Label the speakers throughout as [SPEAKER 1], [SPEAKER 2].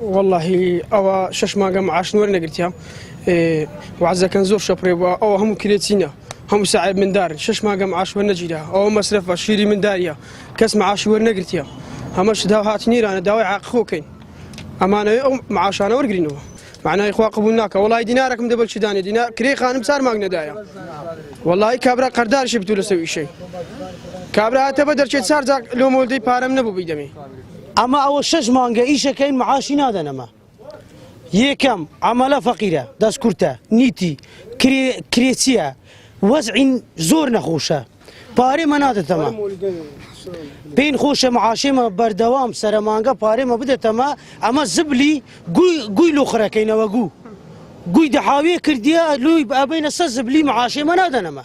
[SPEAKER 1] والله ئەوە 6 مانگە معاش وەرنەگرتیام وعزەکەن زۆر شەپڕێ بووە ئەوە هەموو کرێچینە هەموو ساعب مندارن 6 مانگە معاش وەرنەگیرا ئەوە مەسرەفە شیری منداریە کەس معاشی وەرنەگرتیە هەمەش داو هاتنیرانە داوای عاقخۆکەین ئەمانەوەی ئەو معاشانە وەرگرینەوە معنای خوا قبول ناکە وڵی دینارەکەم دەبەل چ دانێ دینا کرێ خانم چار مانگ نەدایە وڵی کابرا قەردارشی بتو لەسەر ئیشەی کابرا هاتە بە دەرچێت چار جاک لۆمۆلدەی پارەم نەبوو بیدەمێ
[SPEAKER 2] ئەمە ئەوە 6 مانگە ئیشەکەین معاشی نادەنەمە یەکەم عەمەلە فەقیرە دەست کورتە نیتی کرێچیە وەزعین زۆر نەخۆشە پارێمە نادەتەمە پێین خۆشە معاشێمە بەردەوام سەرمانگە پارێمە بدەتەمە ئەمە زبلی گوی لۆخرەکەینەوە گوی دەحاوێ کردیە لوی ئەبینە سە زبلی معاشێمە نادەنەمە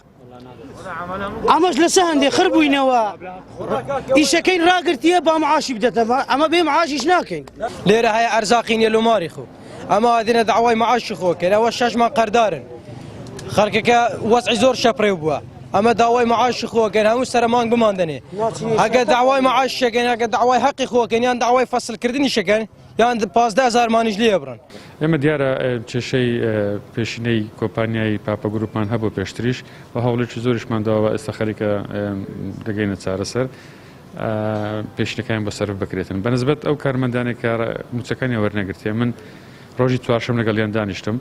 [SPEAKER 2] ئەمەش لەسە هەندێک خڕ بووینەوە ئیشەکەین ڕاگرتیە با معاشی بدەتەمە ئەمە بێ معاشیش ناکەین
[SPEAKER 3] لێرە هەیە ئەرزاقینە لۆماری خۆ ئەمە دێنە داوای معاشی خۆکەن ئەوە 6 مان قەردارن خەڵکەکە وەزعی زۆر شەپڕێ بووە ئەمە داوای معاشی خۆکەن هەموو سەرمانگ بماندنێ ئەگە داوای معاشەکەن ئەگە داوای حەقی خۆکەن یان داوای فەسڵکردنی شەکەن یان 15,000 مانیش لێ بڕن
[SPEAKER 4] ئێمە دیارە کێشەی پێشینەی کۆمپانیای پاپە گروپمان هەبوو پێشتریش و هەوڵێکی زۆریشمان داوە ئێستا خەریکە دەگەینە چارەسەر پێشینەکان بەسەر بکرێتن بەنسبەت ئەو کارمەندانێک کار موچەکانی وەرنەگرتیە من ڕۆژی چوارشەم لەگەڵیان دانیشتم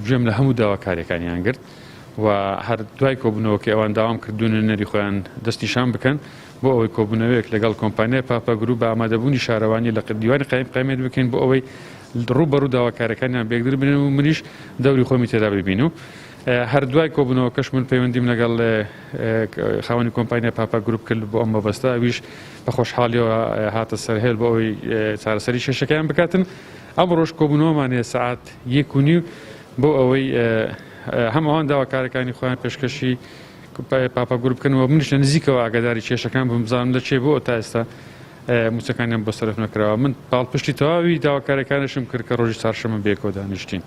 [SPEAKER 4] گوێم لە هەموو داواکاریەکانیان گرت و هەر دوای کۆبوونەوەکە ئەوان داوام کردوونە نەری خۆیان دەستیشان بکەن بۆ ئەوەی کۆبوونەوەیەک لەگەڵ کۆمپانیای پاپە گروپ بە ئامادەبوونی شارەوانی لە دیوانی قایمێت بکەین بۆ ئەوەی ڕوبەڕوو داواکارەکانیان بێگدر بنێن و منیش دەوری خۆمی تێدا ببین و هەر دوای کۆبوونەوە کەش من پەیوەندیم لەگەڵ خاوەنی کۆمپانیای پاپە گروپ کرد بۆ ئەم مەبەستە ئەویش بە خۆشحاڵیەوە هاتە سەرهێڵ بۆ ئەوەی چارەسەری شێشەکەیان بکاتن ئەم ڕۆژ کۆبوونەوەمانەیە سەعات 1:30 بۆ ئەوەی هەمووان داواکارەکانی خۆیان پێشکەشی پاپە گروپ بکەنەوە منیش لە نزیکەوە ئاگاداری کێشەکان بمزانم لە چێ بۆ تا ئێستا موچەکانیان بۆ سەرف نەکراوە من پاڵپشتی تەواوی داواکارەکانشم کرد کە ڕۆژی چارشەمە بێکۆ دانیشتین